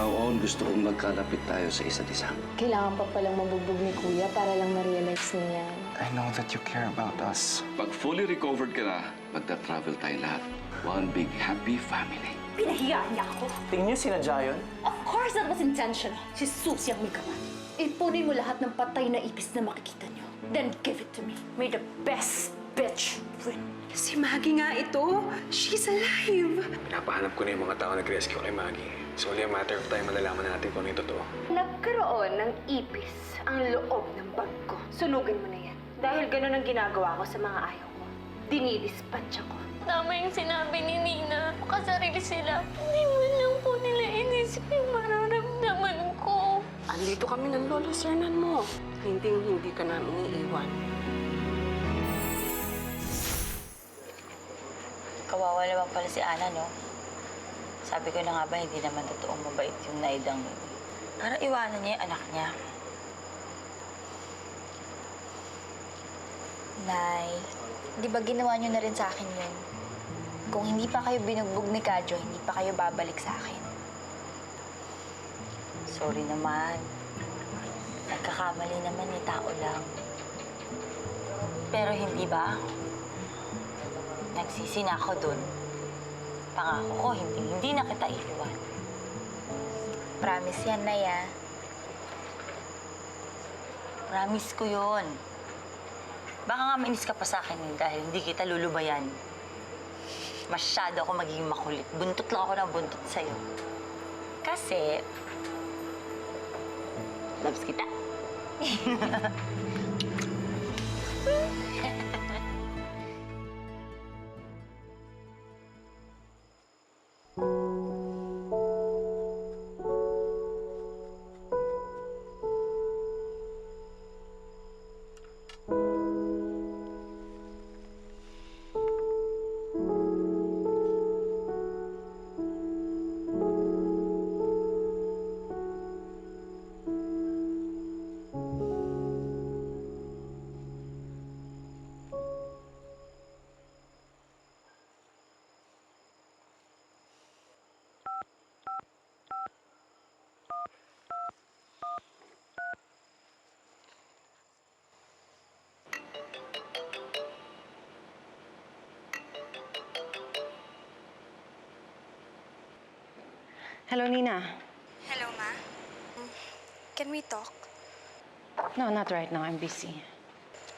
now on, gusto kong magkalapit tayo sa isa't isa. Kailangan pa palang mabugbog ni Kuya para lang ma-realize niya yan. I know that you care about us. Pag fully recovered ka na, magta-travel tayo lahat. One big happy family. Pinahiya niya ako. Tingin niyo sinadya yun? Of course that was intentional. Si Susie ang may kaman. Ipunin mo lahat ng patay na ipis na makikita niyo. Then give it to me. May the best bitch win. Si Maggie nga ito. She's alive. Pinapahanap ko na yung mga tao nag-rescue kay Maggie. So only a matter of time malalaman natin kung ano yung totoo. Nagkaroon ng ipis ang loob ng bag ko. Sunugin mo na yan. Dahil ganun ang ginagawa ko sa mga ayaw ko. Dinidispatch ako. Tama yung sinabi ni Nina. Makasarili sila. Hindi mo lang po nila inisip yung mararamdaman ko. Andito kami ng lolo sernan mo. Hindi ka namin iiwan. Kawawa naman pala si Ana, no? Sabi ko na nga ba, hindi naman totoong mabait yung naidang yun. Para iwanan niya yung anak niya. Nay, di ba ginawa niyo na rin sa akin yun? Kung hindi pa kayo binugbog ni Kadyo, hindi pa kayo babalik sa akin. Sorry naman. Nagkakamali naman ni tao lang. Pero hindi ba? Nagsisi na ako dun. Pangako ko, hindi na kita iiwan. Promise yan, Nay, ah. Promise ko yun. Baka nga mainis ka pa sa akin dahil hindi kita lulubayan. Masyado ako magiging makulit. Buntot lang ako ng buntot sa'yo. Kasi, loves kita. Hello, Nina. Hello, Ma. Can we talk? No, not right now. I'm busy.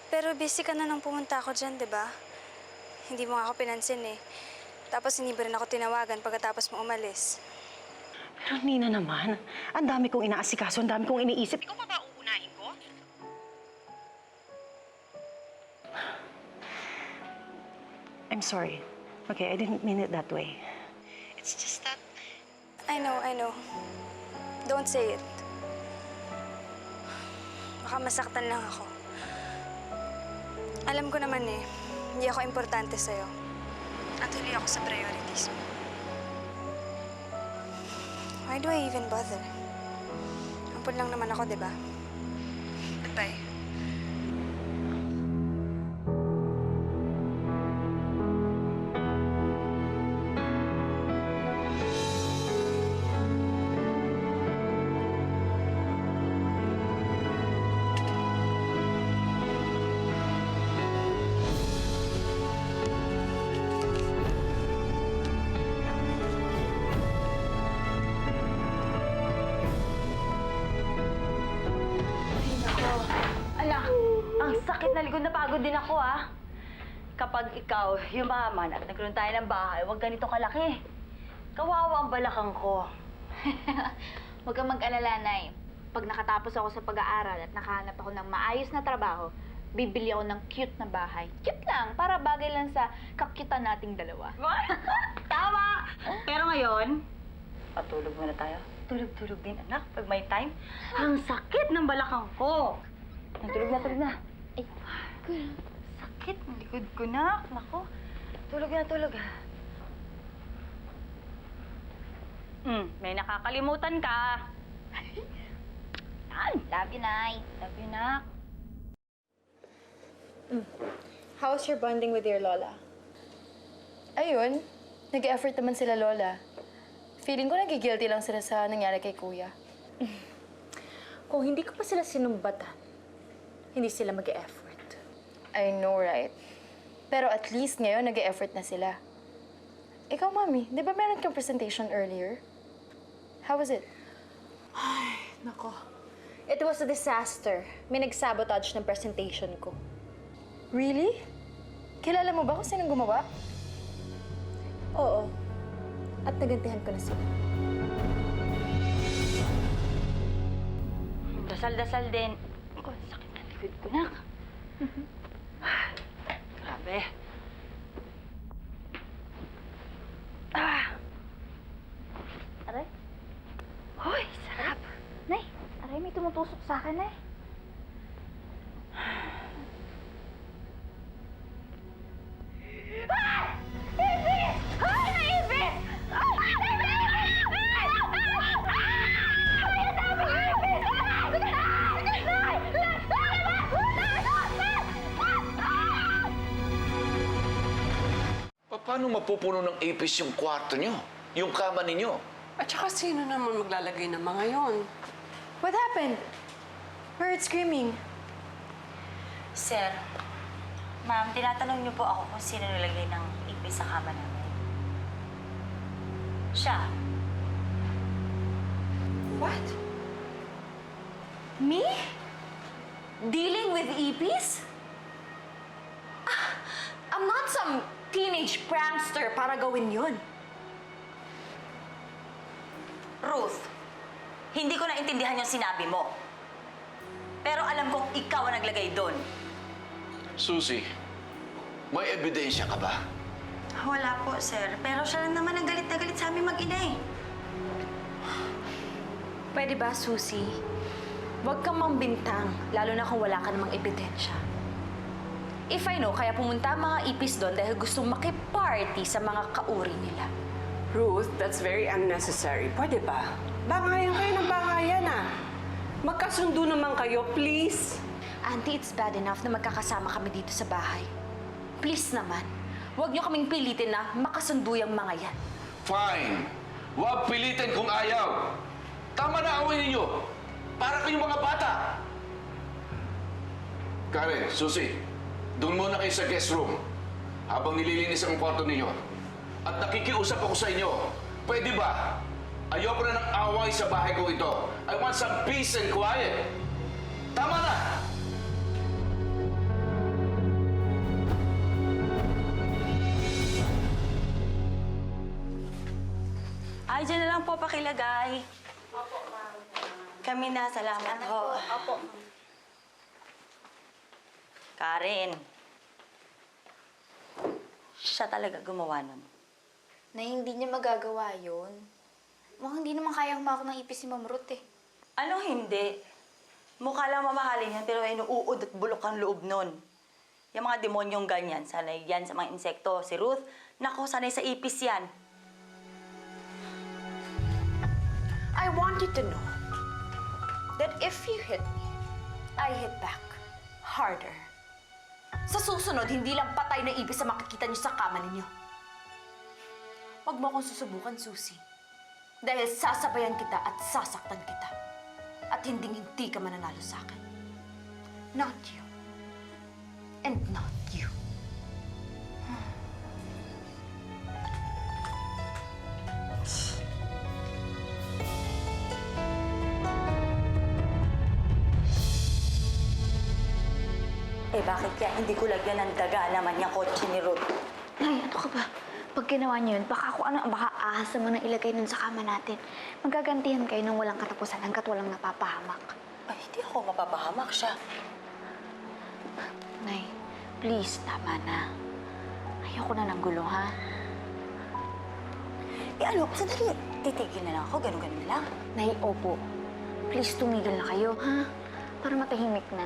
Pero busy ka na nang pumunta ako dyan, di ba? Hindi mo nga ako pinansin eh. Tapos hindi ba rin ako tinawagan pagkatapos mo umalis? Pero Nina naman, ang dami kong inaasikaso, ang dami kong iniisip. Ikaw pa ba uunahin ko? I'm sorry. Okay, I didn't mean it that way. It's just that... I know. Don't say it. Baka masaktan lang ako. Alam ko naman eh, hindi ako importante sa'yo. At huli ako sa priorities mo. Why do I even bother? Ampun lang naman ako, di ba? Goodbye. Ang sakit na likod, napagod din ako, ah. Kapag ikaw yumaman at nagkaroon tayo ng bahay, huwag ganito kalaki. Kawawa ang balakang ko. Huwag kang mag-alala, Nay. Pag nakatapos ako sa pag-aaral at nakahanap ako ng maayos na trabaho, bibili ako ng cute na bahay. Cute lang, para bagay lang sa kakyutan nating dalawa. Tama! Pero ngayon, patulog muna tayo. Tulog-tulog din, anak, pag may time. Ang sakit ng balakang ko. Tulog na. Ay, sakit ng likod ko, nak. Nako, tulog na. May nakakalimutan ka. Love you, Nay. Love you, nak. How's your bonding with your lola? Ayun, nag-effort naman sila lola. Feeling ko nagigilty lang sila sa nangyari kay Kuya. Kung hindi ko pa sila sinumbatan, hindi sila mag-e-effort. I know, right? Pero at least ngayon, nag-e-effort na sila. Ikaw, Mami, di ba meron kang presentation earlier? How was it? Nako. It was a disaster. May nag-sabotage ng presentation ko. Really? Kilala mo ba kung sinong gumawa? Oo. At nagantihan ko na sila. Dasal-dasal din. Ako, sakit na likod ko, nak. Grabe. Aray? Hoy, sarap. Nay, aray, may tumutusok sa akin, Nay. Paano mapupuno ng ipis yung kwarto nyo? Yung kama ninyo? At saka sino naman maglalagay ng mga yon? What happened? Heard screaming. Sir, ma'am, tinatanong niyo po ako kung sino nilagay ng ipis sa kama namin. Siya. What? Me? Dealing with ipis? I'm not some teenage prankster para gawin yun. Ruth, hindi ko naintindihan yung sinabi mo. Pero alam kong ikaw ang naglagay doon. Susie, may ebidensya ka ba? Wala po, sir. Pero siya lang naman ang galit na galit sa aming mag-ina eh. Pwede ba, Susie? Huwag kang mambintang, lalo na kung wala ka namang ebidensya. If I know, kaya pumunta ang mga ipis doon dahil gustong makiparty sa mga kauri nila. Ruth, that's very unnecessary. Pwede ba? Bangayan kayo ng bangayan, ah. Magkasundo naman kayo, please. Auntie, it's bad enough na magkakasama kami dito sa bahay. Please naman, huwag niyo kaming pilitin na makasundo yung mga yan. Fine. Huwag pilitin kung ayaw. Tama na away ninyo. Para kayong mga bata. Karen, Susie, doon muna kayo sa guest room habang nililinis ang kwarto ninyo. At nakikiusap ako sa inyo. Pwede ba? Ayoko na ng away sa bahay ko ito. I want some peace and quiet. Tama na! Ay, dyan na lang po pakilagay. Opo, ma'am. Kami na, salamat ho. Opo, ma'am. Karen. Siya talaga gumawa nun. Na hindi niya magagawa yun. Mukhang hindi naman kaya humawak ng ipis si Ma'am Ruth eh. Anong hindi? Mukha lang mamahalin yan, pero inuud at bulok ang loob nun. Yung mga demonyong ganyan, sanay yan sa mga insekto. Si Ruth, nako, sanay sa ipis yan. I want you to know that if you hit me, I hit back harder. Sa susunod, hindi lang patay na ibis sa makikita niyo sa kama ninyo. Huwag mo akong susubukan, Susie. Dahil sasabayan kita at sasaktan kita. At hindi ka mananalo sa akin. Not you. And not you. Eh, bakit kaya hindi ko lagyan ng daga naman yung kotse ni Ruth? Nay, ano ka ba? Pag ginawa niyo yun, baka ahas naman ang ilagay nun sa kama natin. Magagantihan kayo ng walang katapusan hanggat walang napapahamak. Ay, hindi ako mapapahamak siya. Nay, please, tama na. Ayoko na ng gulo, ha? Eh, ano? Sandali. Titigil na lang ako. Ganun-ganun na lang. Nay, opo. Please, tumigil na kayo, ha? Para matahimik na.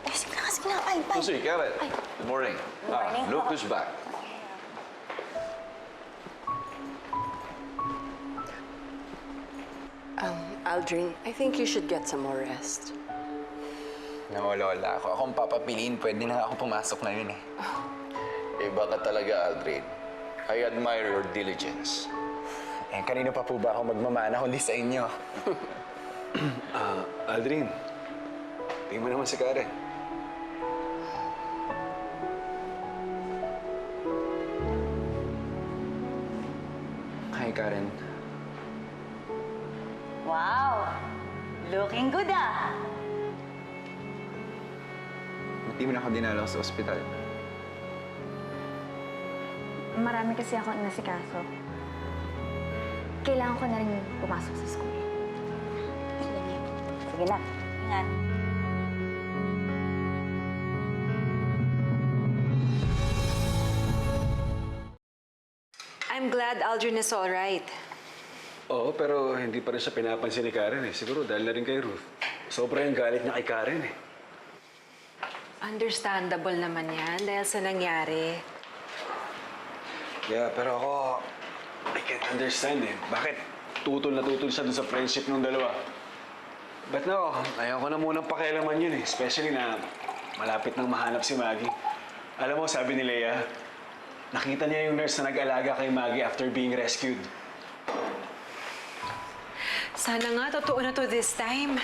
Eh, sige na. Sige na. Bye, bye. Susie, Karen, good morning. morning. Look who's back. Aldrin, I think you should get some more rest. No, Lola. Ako akong papapiliin. Pwede na ako pumasok na yun eh. Iba ka talaga, Aldrin. I admire your diligence. Eh, kanino pa po ba ako magmamana kundi sa inyo? Aldrin, tingin mo naman si Karen. Hi, Karen. Wow! Looking good ah! Hindi mo na ako dinalaw sa ospital. Marami kasi akong inasikaso. Kailangan ko na rin pumasok sa school. Sige na. Ingat. I'm glad Aldrin is all right. Oo, pero hindi pa rin siya pinapansin ni Karen eh. Siguro dahil na rin kay Ruth. Sobra yung galit niya kay Karen eh. Understandable naman yan dahil sa nangyari. Yeah, pero ako, I can't understand eh. Bakit tutol na tutol siya dun sa friendship ng dalawa? But no, ayaw ko na munang pakialaman yun eh. Especially na malapit nang mahanap si Maggie. Alam mo, sabi ni Leia, nakita niya yung nurse na nag-alaga kay Maggie after being rescued. Sana nga, totoo na to this time.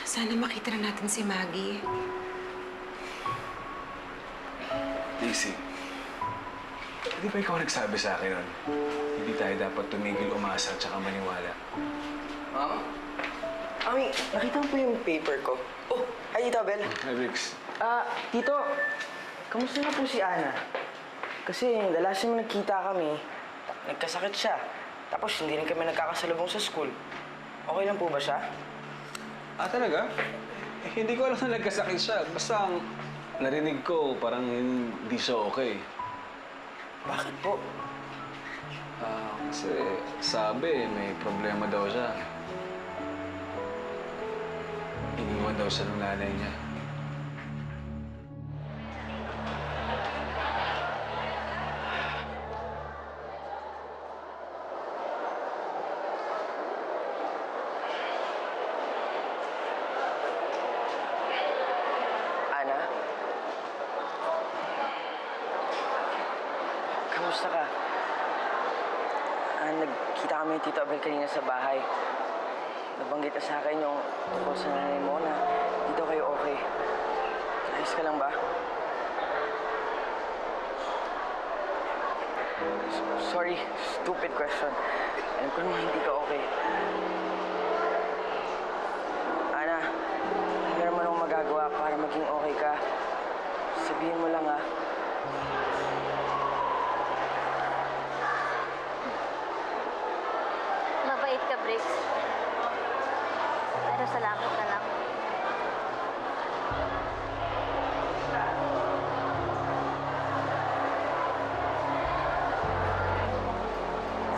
Sana makita na natin si Maggie. Daisy, di ba ikaw nagsabi sa akin nun? Hindi tayo dapat tumigil umasa at saka maniwala. Huh? Ami, nakita mo po yung paper ko. Oh, hi, Tito Abel. Hi, Vix. Tito, kamusta na po si Ana? Kasi the last time nagkita kami, nagkasakit siya. Tapos hindi rin kami nagkakasalubong sa school. Okay lang po ba siya? Talaga? Eh, hindi ko alam na nagkasakit siya. Basta ang narinig ko, parang hindi siya okay. Bakit po? Kasi sabi, may problema daw siya. Iniwan daw siya ng nanay niya. Ana? Kamusta ka? Nagkita kami ni Tito Abel kanina sa bahay. Nabanggit ka sa akin yung tungkol sa nanay mo na dito kayo okay. Ayos ka lang ba? Sorry, stupid question. Alam ko naman hindi ka okay. Ana, meron man akong magagawa para maging okay ka. Sabihin mo lang ha. Mabait ka, Briggs. Pero salamat na lang.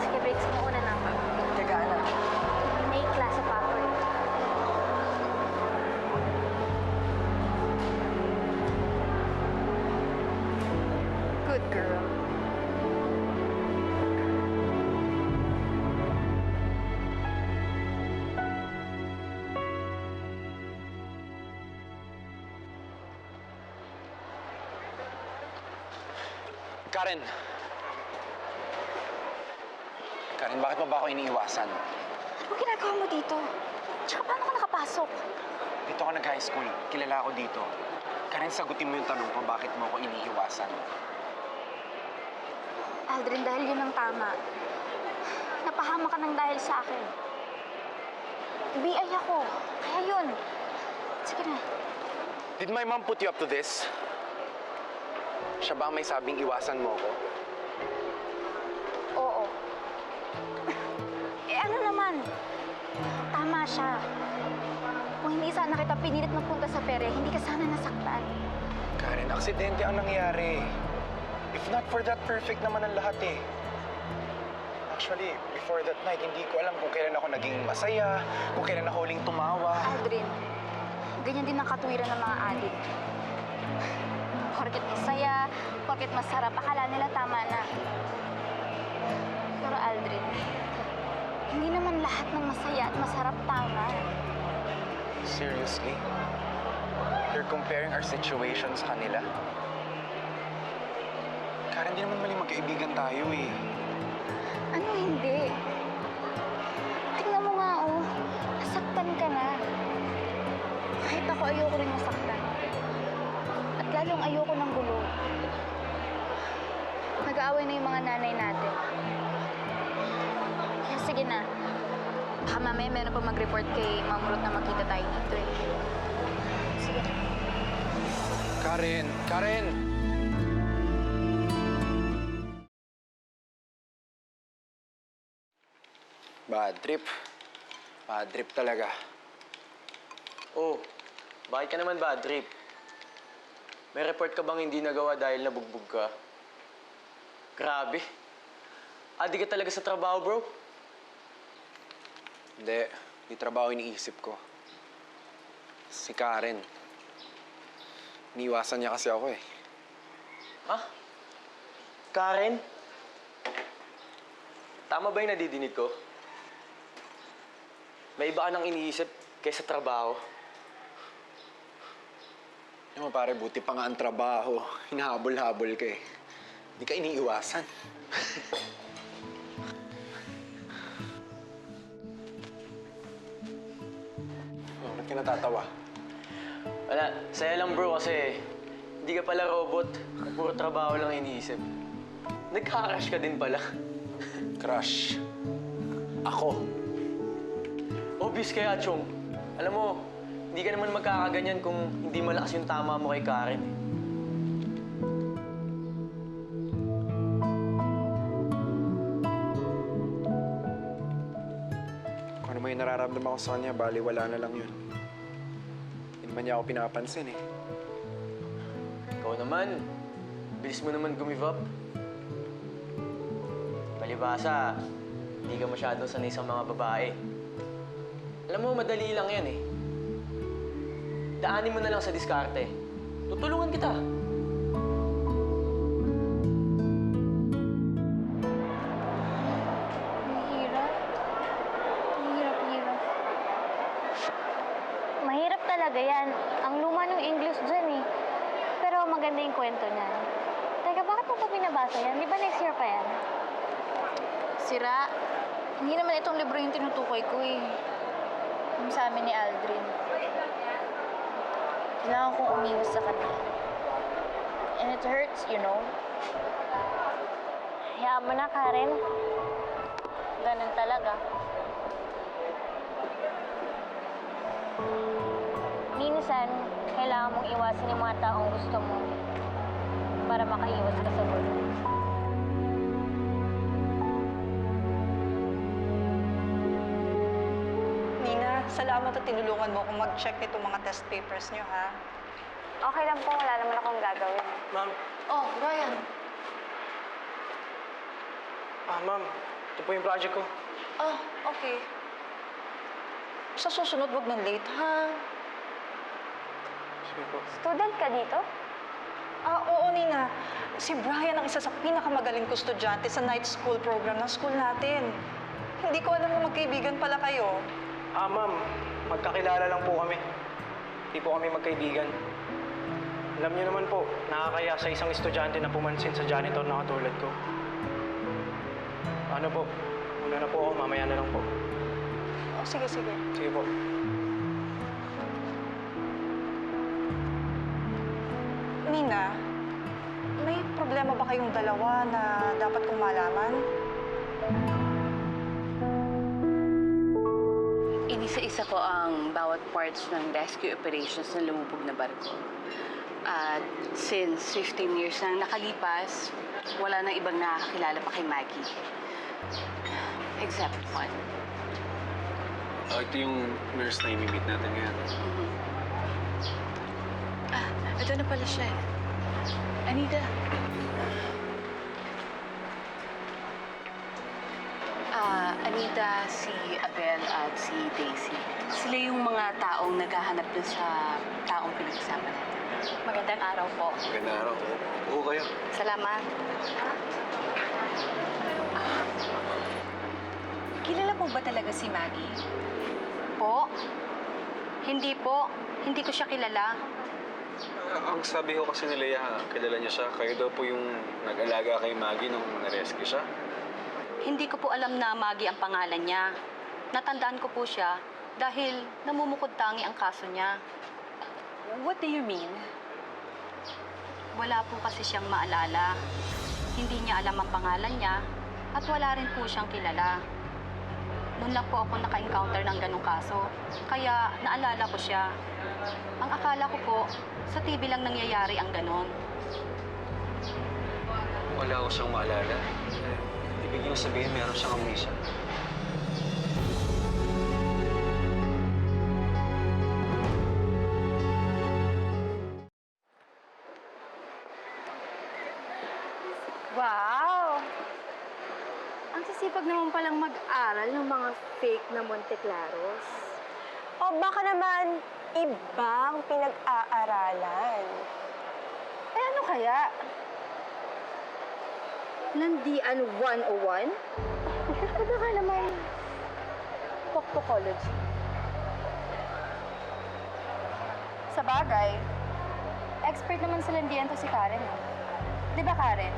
Sige, Briggs, mauna na ako. Teka, Ana. May klase pa ako eh. Good girl. Karen! Karen, bakit mo ba ako iniiwasan? Anong ginagawa mo dito? Tsaka paano ka nakapasok? Dito ako nag-high school. Kilala ako dito. Karen, sagutin mo yung tanong ko, bakit mo ako iniiwasan? Aldrin, dahil yun ang tama. Napahama ka ng dahil sa akin. BI ako. Kaya yun. Sige na. Did my mom put you up to this? Siya ba ang may sabing iwasan mo ko? Oo. Ano naman? Tama siya. Kung hindi sana kita pinilit magpunta sa pere, hindi ka sana nasaktan. Karen, aksidente ang nangyari. If not for that, perfect naman ang lahat eh. Actually, before that night, hindi ko alam kung kailan ako naging masaya, kung kailan ako huling tumawa. Aldrin, ganyan din ang katwiran ng mga adik. Porket masaya, porket masarap, akala nila tama na. Pero Aldrin, hindi naman lahat ng masaya at masarap tama. Seriously? You're comparing our situation sa kanila? Karen, di naman maling magkaibigan tayo eh. Ano hindi? Tingnan mo nga, oh. Nasaktan ka na. Kahit ako ayoko rin masaktan. At lalong ayoko ng gulo. Nag-aaway na yung mga nanay natin. Kaya sige na. Baka mamaya meron pa mag-report kay Ma'am Ruth na makita tayo dito eh. Sige na. Karen! Karen! Bad trip. Bad trip talaga. Oh, bakit ka naman bad trip? May report ka bang hindi nagawa dahil nabugbog ka? Grabe. Adi ka talaga sa trabaho, bro? Hindi. Di trabaho iniisip ko. Si Karen. Iniiwasan niya kasi ako eh. Ha? Karen? Tama ba yung nadidinig ko? May iba ka nang iniisip kaysa trabaho? Yung pare, buti pa nga ang trabaho. Hinahabol-habol ka eh. Hindi ka iniiwasan. Oh, ba't ka natatawa? Wala, saya lang bro kasi hindi ka pala robot. Puro trabaho lang iniisip. Nagka-crush ka din pala. Crush. Ako. Obvious kaya, Chong. Alam mo, hindi ka naman magkakaganyan kung hindi malakas yung tama mo kay Karen. Kung ano may nararamdaman ko sa kanya, bali wala na lang yun. Hindi naman niya ako pinapansin eh. Ikaw naman, bilis mo naman gumive up. Palibasa, hindi ka masyadong sanay sa mga babae. Alam mo, madali lang yan eh. Daanin mo na lang sa diskarte. Tutulungan kita. Mahirap. Mahirap. Mahirap talaga yan. Ang luma ng English dyan eh. Pero maganda yung kwento niyan. Teka, bakit mo pa binabasa yan? Di ba next year pa yan? Sira. Hindi naman itong libro yung tinutukoy ko eh. Yung sa amin ni Aldrin. Kailangan kong umiwas sa kanila. And it hurts, you know. Hayaan mo na, Karen. Ganun talaga. Minsan, kailangan mong iwasan yung mga taong gusto mo para makaiwas ka sa gulo. Nina, salamat at tinulungan mo akong mag-check nitong mga test papers niyo, ha? Okay lang po, wala naman akong gagawin. Ma'am, Oh, Brian. ma'am, ito po yung project ko. Ah, okay. Sa susunod, wag nang late, ha? Sige po. Student ka dito? Ah, oo, Nina. Si Brian ang isa sa pinakamagaling ko estudyante sa night school program ng school natin. Hindi ko alam na magkaibigan pala kayo. Ma'am, magkakilala lang po kami. Hindi po kami magkaibigan. Alam niyo naman po, nakakaya sa isang estudyante na pumansin sa janitor na katulad ko. Ano po, una na po ako, mamaya na lang po. Oh, sige. Sige po. Nina, may problema ba kayong dalawa na dapat kong malaman? Inisa-isa ko ang bawat parts ng rescue operations ng lumubog na barko. At since 15 years nang nakalipas, wala nang ibang nakakakilala pa kay Maggie. Except one. Ito yung nurse na imimit natin ngayon. Ito na pala siya eh. Anita. Anita, si Abel at si Daisy. Sila yung mga taong naghahanap dun sa taong pinag-usama natin. Magandang araw po. Magandang araw. Oo kayo. Salamat. Kilala po ba talaga si Maggie? Po? Hindi po. Hindi ko siya kilala. Ang sabi ko kasi ni Leia, kilala niya siya. Kayo daw po yung nag-alaga kay Maggie nung na-rescue siya. Hindi ko po alam na Maggie ang pangalan niya. Natandaan ko po siya dahil namumukod tangi ang kaso niya. What do you mean? Wala po kasi siyang maalala. Hindi niya alam ang pangalan niya at wala rin po siyang kilala. Noon lang po ako naka-encounter ng ganong kaso, kaya naalala ko siya. Ang akala ko po, sa TV lang nangyayari ang ganon. Wala ko siyang maalala. Ibig niyo sabihin meron siyang amnesia. Wow! Ang sisipag naman palang mag-aral ng mga fake na Monte Claros. O baka naman ibang pinag-aaralan. Eh ano kaya? Landian 101? O baka naman Pokpokology? Sa bagay, expert naman sa landian to si Karen. Di ba, Karen?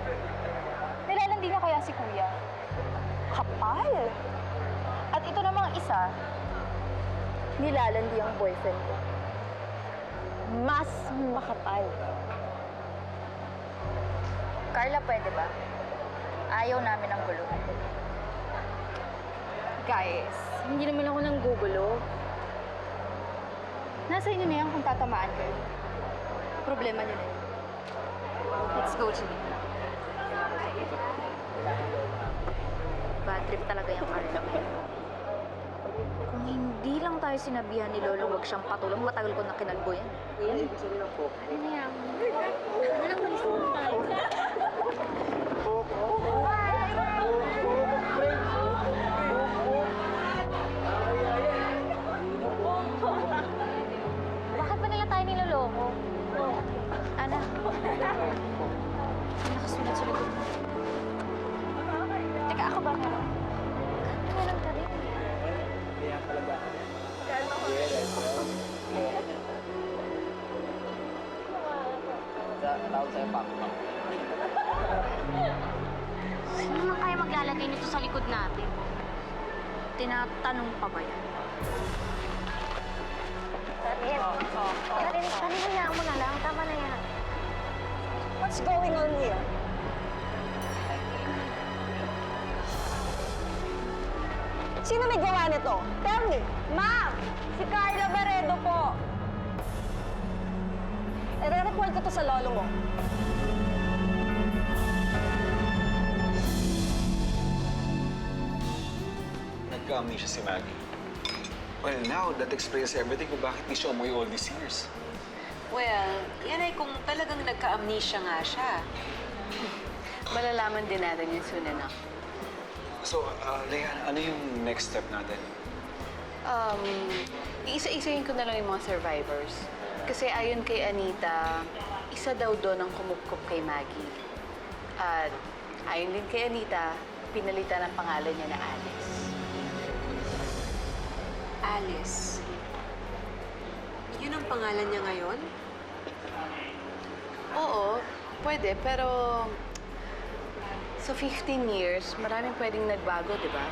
Nilalandi na kaya si Kuya? Kapal! At ito namang isa, nilalandi ang boyfriend ko. Mas makapal. Carla, pwede ba? Ayaw namin ng gulo. Guys, hindi naman ako nang gugulo. Nasa inyo na yan kung tatamaan kayo. Problema nyo na yun. Let's go, Jimmy. Bad trip talaga yung Carla. Kung hindi lang tayo sinabihan ni Lolo huwag siyang patulong, matagal ko na kinalbo yan. Ano na yan? Walang malis naman tayo. Bakit ba nila tayo niloloko? Ana. Nakasulat sa likod mo. Teka, ako ba meron? Meron ka rin. Sino naman kaya maglalagay nito sa likod natin? Tinatanong pa ba yan? Kanina niya mo na lang. Tama na yan. What's going on here? Sino may gawa nito? Tell me! Ma'am! Si Carla Barredo po! I-report ko to sa lolo mo. Nagka-amnesia si Maggie. Well, now that explains everything kung bakit di siya umuwi all these years. Well, yan ay kung talagang nagka-amnesia nga siya. Malalaman din natin yun soon enough. So, Leia, ano yung next step natin? Iisa-isayin ko na lang yung mga survivors. Kasi ayon kay Anita, isa daw doon ang kumupkup kay Maggie. At ayon din kay Anita, pinalitan ang pangalan niya na Alice. Alice. Yun ang pangalan niya ngayon? Oo, pwede. Pero sa 15 years, maraming pwedeng nagbago, di ba?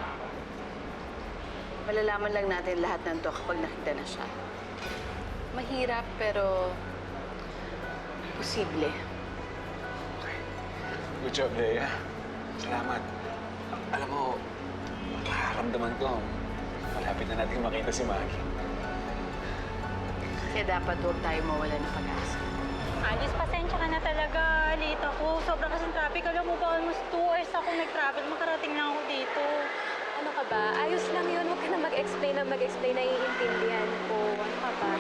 Malalaman lang natin lahat ng to kapag nakita na siya. Mahirap, pero posible. Good job, Leia. Salamat. Alam mo, makaramdaman ko, malapit na natin makita si Maggie. Kaya dapat huwag tayo mawala ng pag-asa. Alice, pasensya ka na talaga. Late ako. Sobrang kasing traffic. Alam mo ba, almost 2 hours ako nag-travel. Makarating lang ako dito. Ano ka ba? Ayos lang yun. Huwag ka na mag-explain naiintindihan ko. Ano ka ba?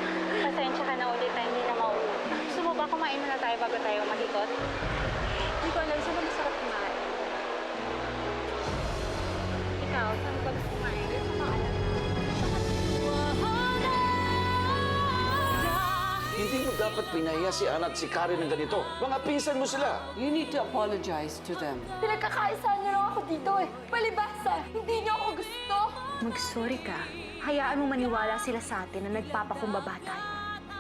Pasensya ka na ulit na hindi na mauwi. Gusto mo ba kumain muna tayo bago tayo mag-ikot? Hindi ko alam. Saan ba masarap kumain? Ikaw, saan ba gusto kumain? Gusto ko alam. Hindi mo dapat pinahiya si Ana at si Karen ng ganito. Mga pinsan mo sila. You need to apologize to them. Pinagkakaisa niyo lang ako dito eh. Palibasa, hindi niyo ako gusto. Mag-sorry ka. Hayaan mo maniwala sila sa atin na nagpapakumbaba tayo.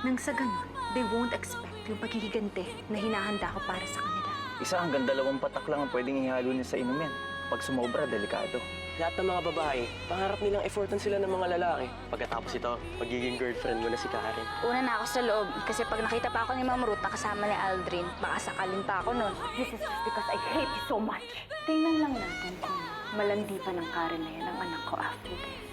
Nang sa ganun, they won't expect yung paghihiganti na hinahanda ko para sa kanila. Isa hanggang 2 patak lang ang pwedeng ihalo niya sa inumin. Pag sumobra, delikado. Lahat ng mga babae, pangarap nilang effortan sila ng mga lalaki. Pagkatapos ito, magiging girlfriend mo na si Karen. Una na ako sa loob kasi pag nakita pa ako ni Ma'am Ruth na kasama ni Aldrin, baka sakalin pa ako nun. This is just because I hate you so much. Tingnan lang natin kung malandi pa ng Karen na yan ang anak ko after this.